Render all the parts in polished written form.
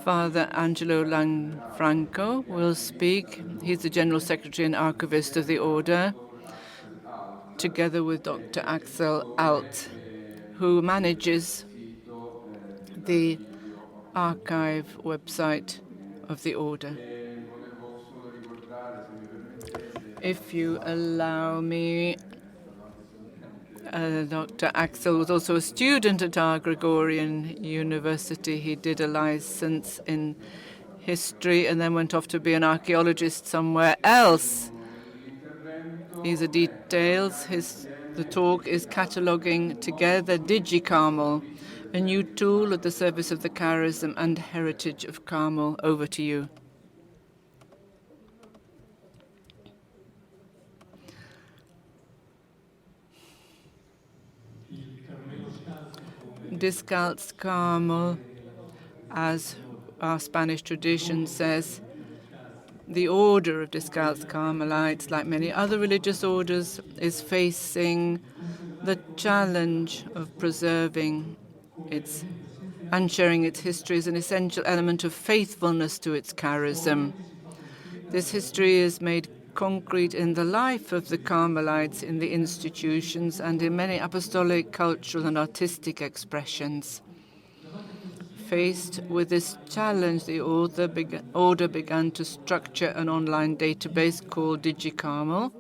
Father Angelo Lanfranchi will speak. He's the General Secretary and Archivist of the Order, together with Dr. Axel, who manages the archive website of the Order. If you allow me, Dr. Axel was also a student at our Gregorian University. He did a license in history and then went off to be an archaeologist somewhere else. These are details. The talk is Cataloguing Together Digicarmel, a new tool at the service of the charism and heritage of Carmel. Over to you. Descalz Carmel, as our Spanish tradition says, the order of Descalz Carmelites, like many other religious orders, is facing the challenge of preserving its and sharing its history as an essential element of faithfulness to its charism. This history is made concrete in the life of the Carmelites, in the institutions, and in many apostolic, cultural, and artistic expressions. Faced with this challenge, the order began to structure an online database called Digicarmel,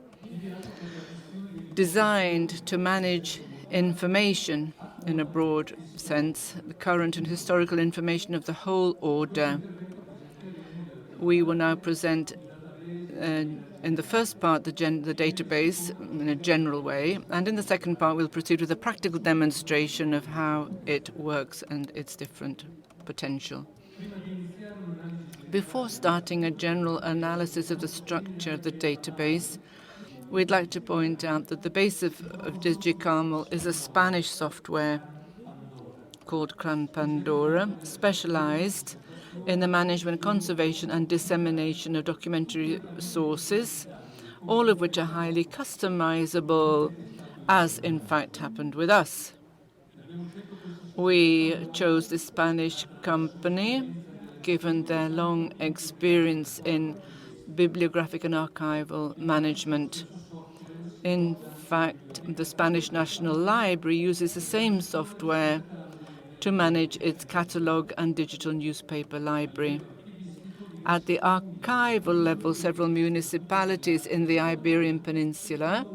designed to manage information in a broad sense, the current and historical information of the whole order. We will now present in the first part the database in a general way, and in the second part we'll proceed with a practical demonstration of how it works and its different potential. Before starting a general analysis of the structure of the database, we'd like to point out that the base of Digicarmel is a Spanish software called Pandora, specialized in the management, conservation, and dissemination of documentary sources, all of which are highly customizable, as in fact happened with us. We chose the Spanish company, given their long experience in bibliographic and archival management. In fact, the Spanish National Library uses the same software to manage its catalog and digital newspaper library. At the archival level, several municipalities in the Iberian Peninsula,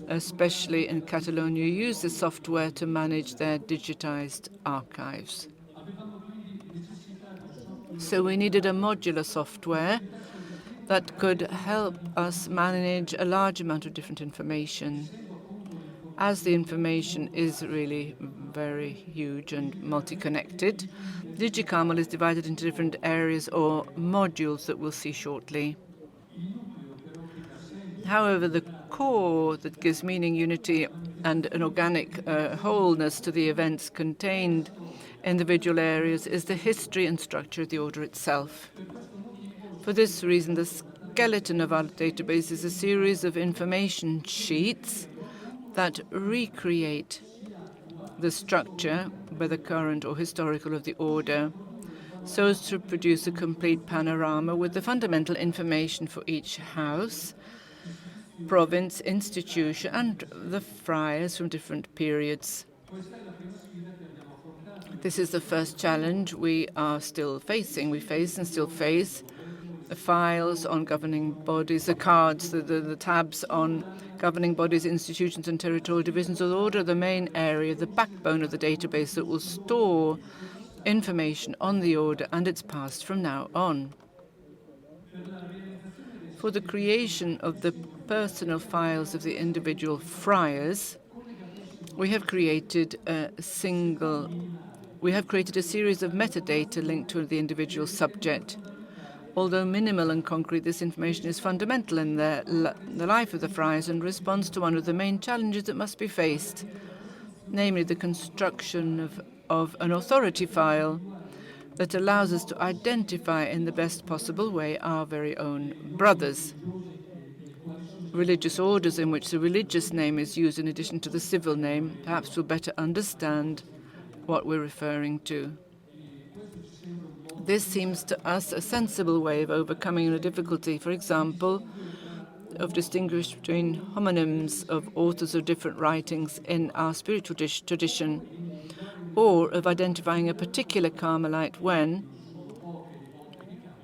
especially in Catalonia, use the software to manage their digitized archives. So we needed a modular software that could help us manage a large amount of different information. As the information is really very huge and multi-connected, Digicarmel is divided into different areas or modules that we'll see shortly. However, the core that gives meaning, unity, and an organic wholeness to the events contained in individual areas is the history and structure of the order itself. For this reason, the skeleton of our database is a series of information sheets that recreate the structure, whether current or historical, of the order, so as to produce a complete panorama with the fundamental information for each house, province, institution, and the friars from different periods. This is the first challenge we are still facing. We face and still face the files on governing bodies, the cards, the tabs on governing bodies, institutions, and territorial divisions of the order, the main area, the backbone of the database that will store information on the order and its past from now on. For the creation of the personal files of the individual friars, we have created a series of metadata linked to the individual subject. Although minimal and concrete, this information is fundamental in the life of the friars and responds to one of the main challenges that must be faced, namely the construction of an authority file that allows us to identify in the best possible way our very own brothers. Religious orders in which the religious name is used in addition to the civil name perhaps will better understand what we're referring to. This seems to us a sensible way of overcoming a difficulty, for example, of distinguishing between homonyms of authors of different writings in our spiritual tradition, or of identifying a particular Carmelite when,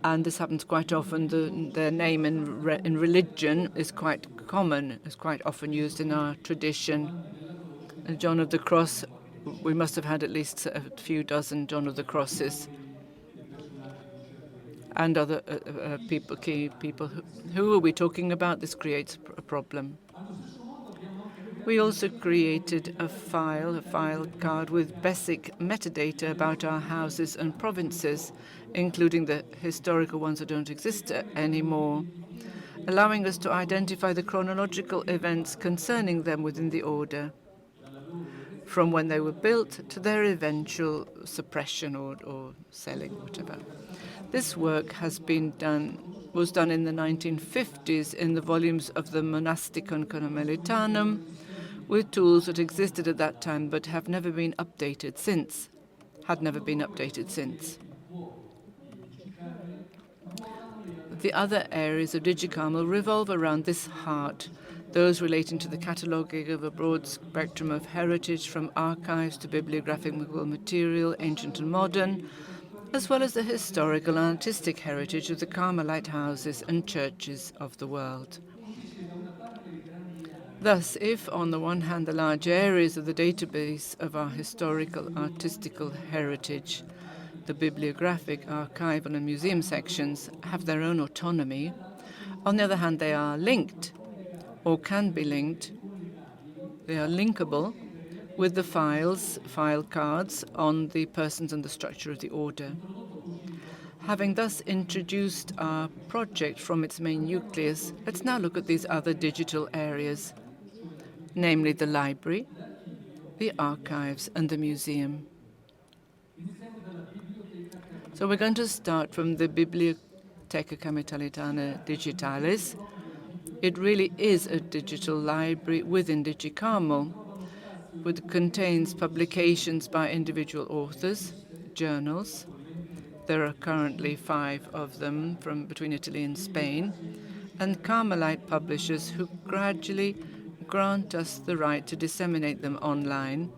and this happens quite often, their name in religion is quite common, is quite often used in our tradition. John of the Cross, we must have had at least a few dozen John of the Crosses. And other key people. Who are we talking about? This creates a problem. We also created a file card with basic metadata about our houses and provinces, including the historical ones that don't exist anymore, allowing us to identify the chronological events concerning them within the order, from when they were built to their eventual suppression or selling, whatever. This work was done in the 1950s in the volumes of the Monasticum Carmelitanum, with tools that existed at that time but have never been updated since. The other areas of Digicarmel revolve around this heart, those relating to the cataloguing of a broad spectrum of heritage, from archives to bibliographical material, ancient and modern, as well as the historical and artistic heritage of the Carmelite houses and churches of the world. Thus, if on the one hand the large areas of the database of our historical artistical heritage, the bibliographic, archival and museum sections, have their own autonomy, on the other hand they are linked, or can be linked, they are linkable with the file cards on the persons and the structure of the order. Having thus introduced our project from its main nucleus, let's now look at these other digital areas, namely the library, the archives, and the museum. So we're going to start from the Biblioteca Carmelitana Digitalis. It really is a digital library within Digicarmel, which contains publications by individual authors, journals. There are currently 5 of them from between Italy and Spain, and Carmelite publishers who gradually grant us the right to disseminate them online,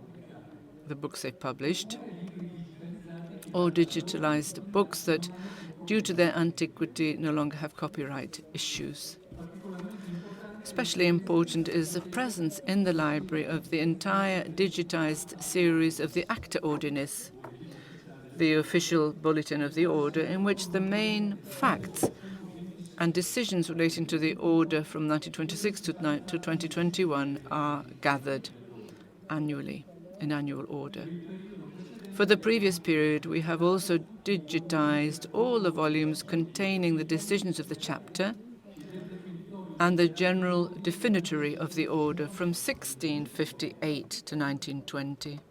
the books they've published, or digitalized books that, due to their antiquity, no longer have copyright issues. Especially important is the presence in the library of the entire digitized series of the Acta Ordinis, the official bulletin of the order, in which the main facts and decisions relating to the order from 1926 to 2021 are gathered annually, in annual order. For the previous period, we have also digitized all the volumes containing the decisions of the chapter and the general definitory of the order from 1658 to 1920.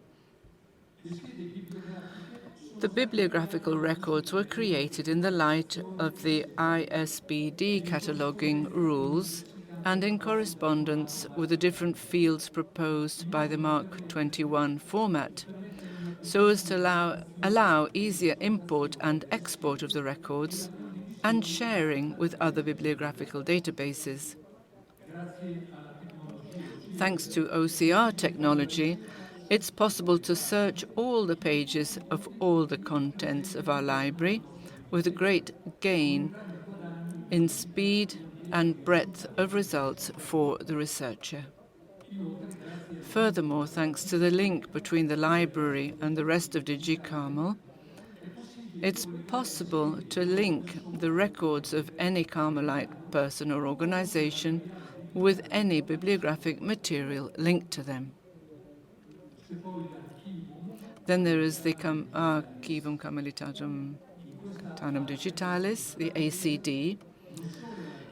The bibliographical records were created in the light of the ISBD cataloguing rules and in correspondence with the different fields proposed by the Mark 21 format, so as to allow easier import and export of the records and sharing with other bibliographical databases. Thanks to OCR technology, it's possible to search all the pages of all the contents of our library with a great gain in speed and breadth of results for the researcher. Furthermore, thanks to the link between the library and the rest of Digicarmel, it's possible to link the records of any Carmelite person or organization with any bibliographic material linked to them. Then there is the Archivum Carmelitatum Digitalis, the ACD.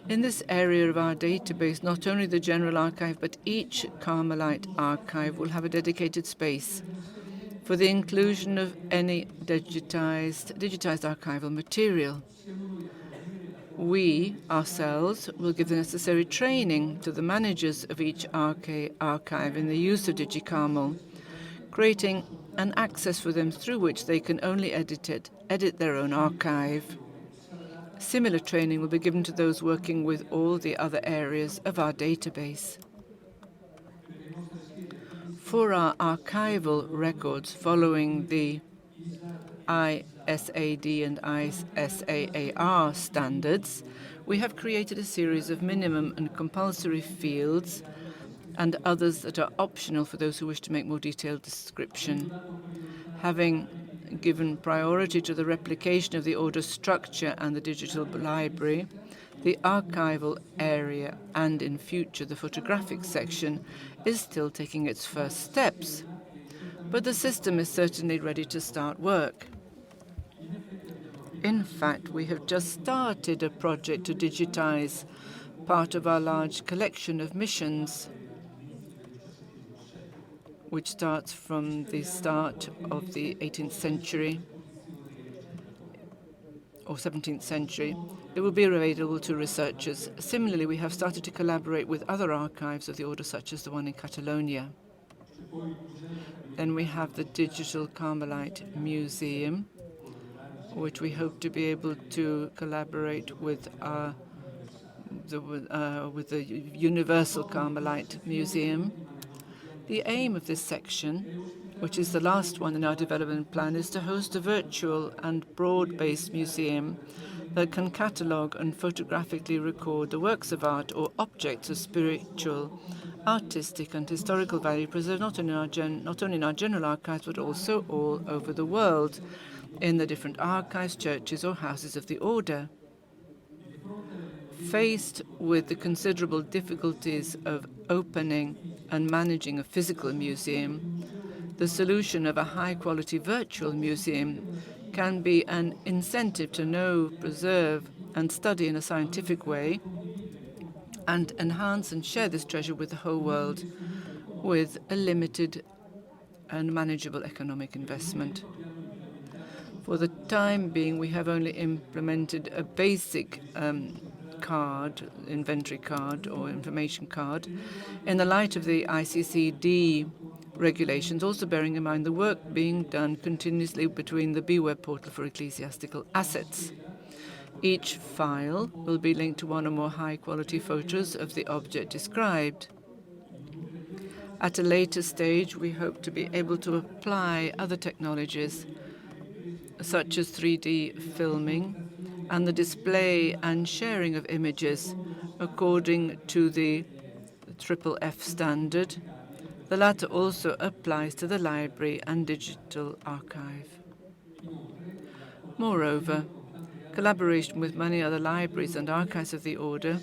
In this area of our database, not only the general archive, but each Carmelite archive will have a dedicated space for the inclusion of any digitized archival material. We, ourselves, will give the necessary training to the managers of each archive in the use of Digicarmel, creating and access for them through which they can only edit their own archive. Similar training will be given to those working with all the other areas of our database. For our archival records following the ISAD and ISAAR standards, we have created a series of minimum and compulsory fields and others that are optional for those who wish to make more detailed description. Having given priority to the replication of the order structure and the digital library, the archival area, and in future the photographic section, is still taking its first steps. But the system is certainly ready to start work. In fact, we have just started a project to digitize part of our large collection of missions, which starts from the start of the 18th century or 17th century. It will be available to researchers. Similarly, we have started to collaborate with other archives of the order, such as the one in Catalonia. Then we have the Digital Carmelite Museum, which we hope to be able to collaborate with the Universal Carmelite Museum. The aim of this section, which is the last one in our development plan, is to host a virtual and broad-based museum that can catalogue and photographically record the works of art or objects of spiritual, artistic and historical value preserved not only in our general archives but also all over the world in the different archives, churches or houses of the order. Faced with the considerable difficulties of opening and managing a physical museum, the solution of a high-quality virtual museum can be an incentive to know, preserve, and study in a scientific way, and enhance and share this treasure with the whole world with a limited and manageable economic investment. For the time being, we have only implemented a basic inventory card or information card, in the light of the ICCD regulations, also bearing in mind the work being done continuously between the B-Web portal for ecclesiastical assets. Each file will be linked to one or more high-quality photos of the object described. At a later stage, we hope to be able to apply other technologies, such as 3D filming, and the display and sharing of images according to the FFF standard. The latter also applies to the library and digital archive. Moreover, collaboration with many other libraries and archives of the order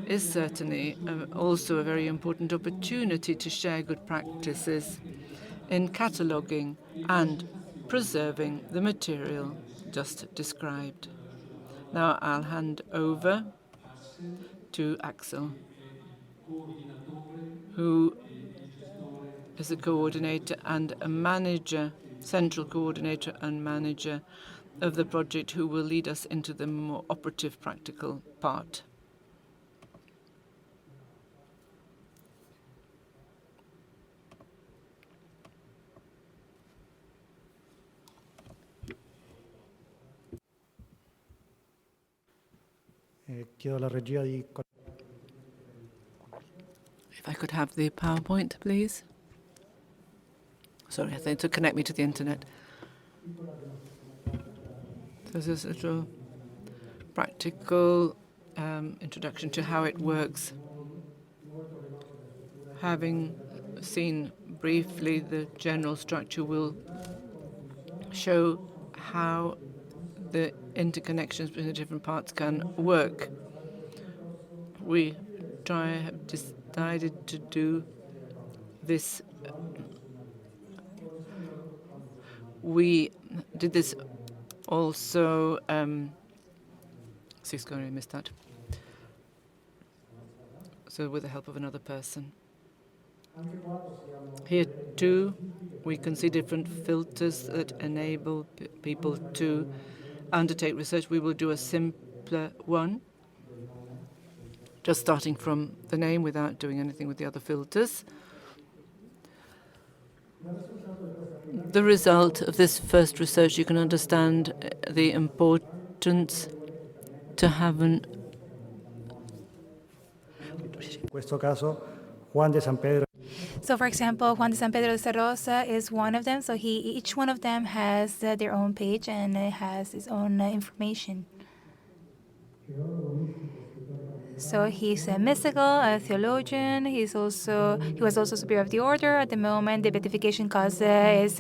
is certainly also a very important opportunity to share good practices in cataloguing and preserving the material just described. Now I'll hand over to Axel, who is a coordinator and a manager, central coordinator and manager of the project, who will lead us into the more operative, practical part. If I could have the PowerPoint, please. Sorry, I think to connect me to the internet. So this is a little practical introduction to how it works. Having seen briefly the general structure, will show how the interconnections between the different parts can work. We have decided to do this. We did this also. Sorry, I missed that. So with the help of another person. Here too, we can see different filters that enable people to undertake research. We will do a simpler one, just starting from the name without doing anything with the other filters. the result of this first research, you can understand the importance to have an So, for example, Juan de San Pedro de Cerrosa is one of them. So each one of them has their own page and it has its own information. So he's a mystical, a theologian. He was also superior of the order at the moment the beatification cause is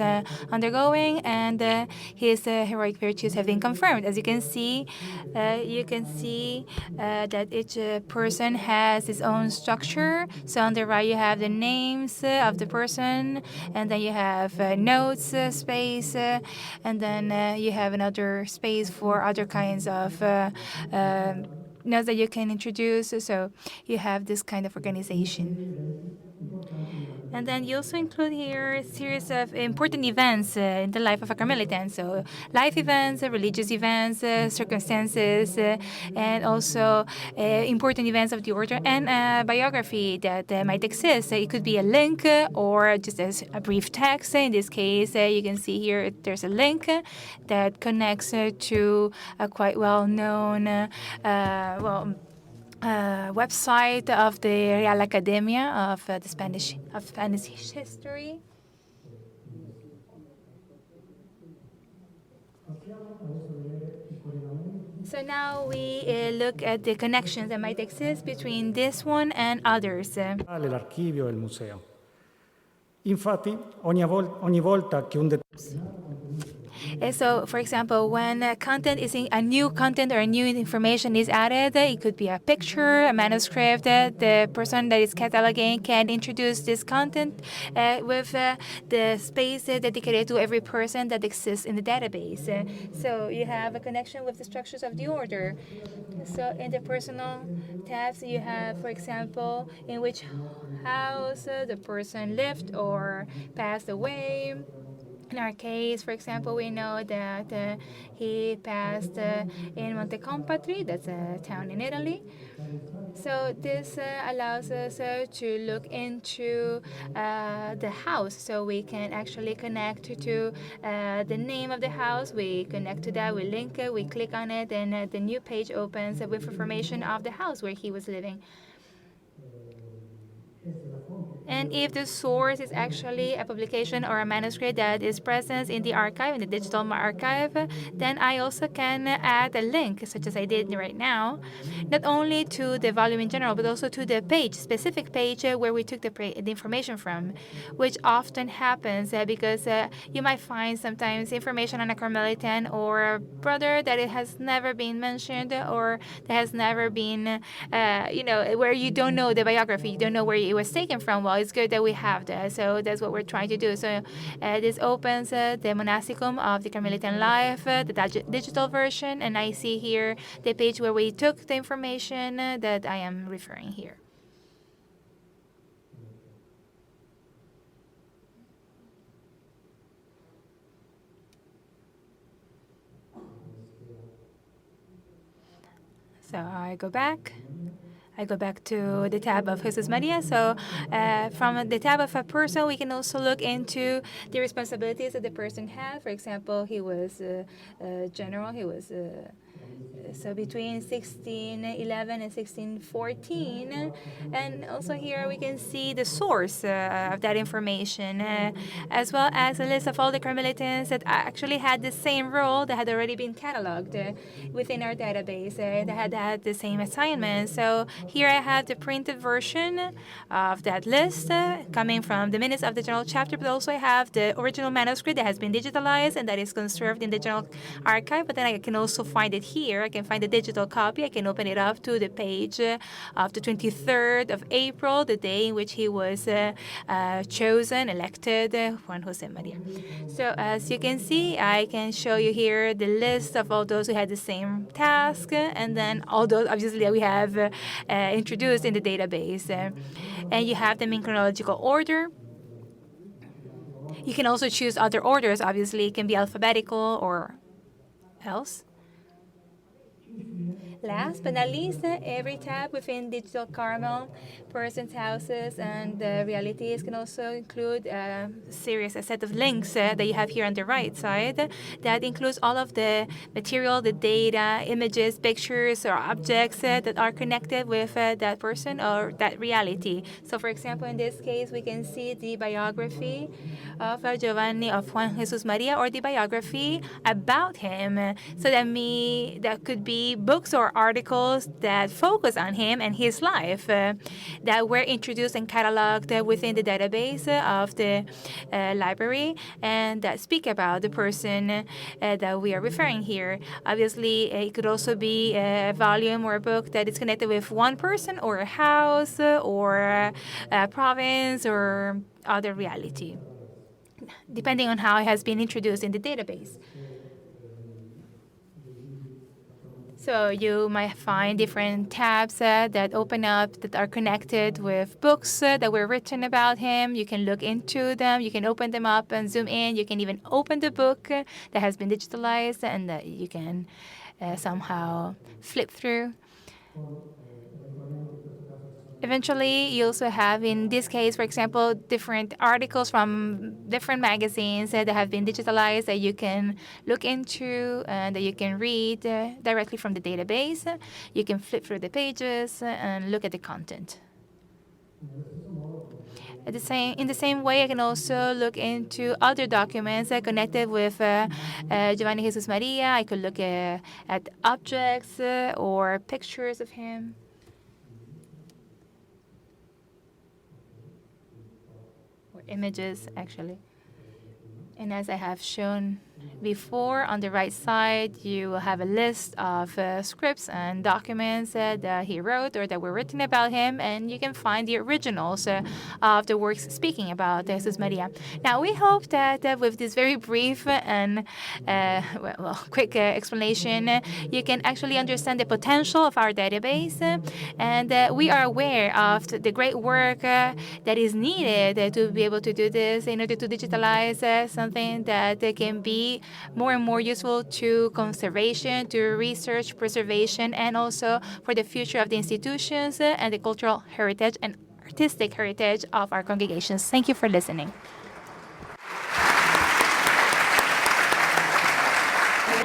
undergoing, and his heroic virtues have been confirmed. As you can see, that each person has his own structure. So on the right you have the names of the person, and then you have notes space, and then you have another space for other kinds of notes that you can introduce. So you have this kind of organization. And then you also include here a series of important events in the life of a Carmelitan. So life events, religious events, circumstances, and also important events of the order, and biography that might exist. It could be a link or just as a brief text. In this case, you can see here there's a link that connects to a quite well-known website of the Real Academia of Spanish history. So now we look at the connections that might exist between this one and others. L'archivio e il museo. Infatti, ogni volta che un So, for example, when a new content or a new information is added, it could be a picture, a manuscript. The person that is cataloging can introduce this content with the space dedicated to every person that exists in the database. So you have a connection with the structures of the order. So in the personal tabs, you have, for example, in which house the person lived or passed away. In our case, for example, we know that he passed in Montecompatri, that's a town in Italy. So this allows us to look into the house, so we can actually connect to the name of the house. We connect to that, we link it, we click on it, and the new page opens with information of the house where he was living. And if the source is actually a publication or a manuscript that is present in the archive, in the digital archive, then I also can add a link, such as I did right now, not only to the volume in general, but also to the page, specific page where we took the information from, which often happens because you might find sometimes information on a Carmelitan or a brother that it has never been mentioned or that has never been, where you don't know the biography, you don't know where it was taken from. Well, it's good that we have that. So that's what we're trying to do. So this opens the monasticum of the Carmelitan life, the digital version, and I see here the page where we took the information that I am referring here. So I go back to the tab of Jesus Maria. So from the tab of a person, we can also look into the responsibilities that the person had. For example, he was a general. He was so between 1611 and 1614. And also here we can see the source of that information, as well as a list of all the Carmelitans that actually had the same role that had already been cataloged within our database, that had the same assignment. So here I have the printed version of that list coming from the minutes of the general chapter, but also I have the original manuscript that has been digitalized and that is conserved in the general archive, but then I can also find it here. I can find the digital copy. I can open it up to the page of the 23rd of April, the day in which he was elected, Juan Jose Maria. So as you can see, I can show you here the list of all those who had the same task, and then all those obviously that we have introduced in the database. And you have them in chronological order. You can also choose other orders. Obviously, it can be alphabetical or else. Last but not least, every tab within Digicarmel, persons, houses, and realities can also include a set of links that you have here on the right side. That includes all of the material, the data, images, pictures, or objects that are connected with that person or that reality. So, for example, in this case, we can see the biography of Giovanni of Juan Jesus Maria, or the biography about him. So that could be books or articles that focus on him and his life that were introduced and cataloged within the database of the library and that speak about the person that we are referring here. Obviously, it could also be a volume or a book that is connected with one person or a house or a province or other reality, depending on how it has been introduced in the database. So you might find different tabs that open up that are connected with books that were written about him. You can look into them. You can open them up and zoom in. You can even open the book that has been digitalized and that you can somehow flip through. Eventually, you also have, in this case, for example, different articles from different magazines that have been digitalized that you can look into and that you can read directly from the database. You can flip through the pages and look at the content. In the same way, I can also look into other documents connected with Giovanni Jesus Maria. I could look at objects or pictures of him. Images, actually. And as I have shown before, on the right side, you will have a list of scripts and documents that he wrote or that were written about him, and you can find the originals of the works speaking about Jesus Maria. Now, we hope that with this very brief and quick explanation, you can actually understand the potential of our database, and we are aware of the great work that is needed to be able to do this in order to digitalize something that can be more and more useful to conservation, to research, preservation, and also for the future of the institutions and the cultural heritage and artistic heritage of our congregations. Thank you for listening.